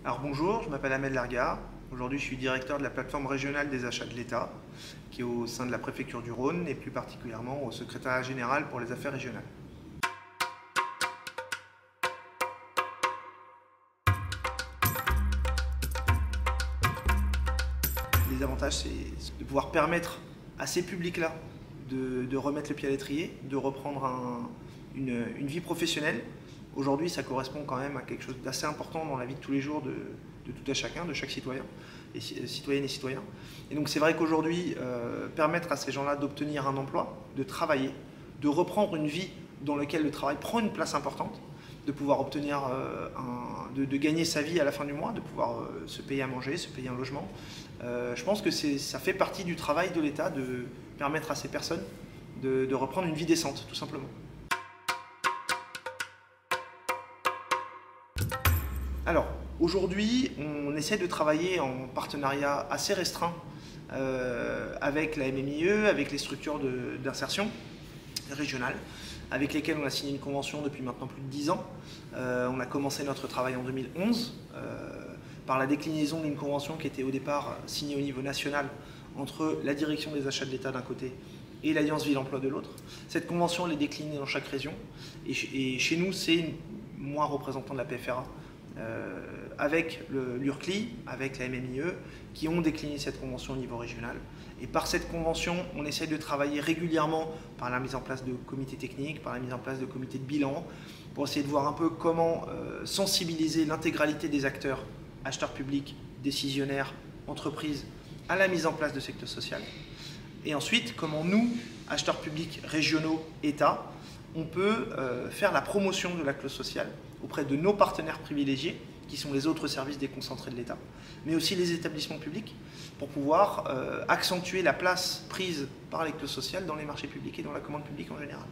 Alors bonjour, je m'appelle Ahmed Larga. Aujourd'hui, je suis directeur de la plateforme régionale des achats de l'État, qui est au sein de la préfecture du Rhône et plus particulièrement au secrétariat général pour les affaires régionales. Les avantages, c'est de pouvoir permettre à ces publics-là de remettre le pied à l'étrier, de reprendre une vie professionnelle. Aujourd'hui, ça correspond quand même à quelque chose d'assez important dans la vie de tous les jours de tout à chacun, de chaque citoyen, et citoyenne et citoyen. Et donc c'est vrai qu'aujourd'hui, permettre à ces gens-là d'obtenir un emploi, de travailler, de reprendre une vie dans laquelle le travail prend une place importante, de pouvoir obtenir, de gagner sa vie à la fin du mois, de pouvoir se payer à manger, se payer un logement. Je pense que ça fait partie du travail de l'État de permettre à ces personnes de reprendre une vie décente, tout simplement. Alors, aujourd'hui, on essaie de travailler en partenariat assez restreint avec la MMIE, avec les structures d'insertion régionale, avec lesquelles on a signé une convention depuis maintenant plus de 10 ans. On a commencé notre travail en 2011 par la déclinaison d'une convention qui était au départ signée au niveau national entre la direction des achats de l'État d'un côté et l'Alliance Ville-Emploi de l'autre. Cette convention, elle est déclinée dans chaque région. Et chez nous, c'est moi, représentant de la PFRA, avec l'URCLI, avec la MMIE, qui ont décliné cette convention au niveau régional. Et par cette convention, on essaie de travailler régulièrement par la mise en place de comités techniques, par la mise en place de comités de bilan, pour essayer de voir un peu comment sensibiliser l'intégralité des acteurs, acheteurs publics, décisionnaires, entreprises, à la mise en place de ce secteur social. Et ensuite, comment nous, acheteurs publics régionaux, État, on peut faire la promotion de la clause sociale auprès de nos partenaires privilégiés, qui sont les autres services déconcentrés de l'État, mais aussi les établissements publics, pour pouvoir accentuer la place prise par les clauses sociales dans les marchés publics et dans la commande publique en général.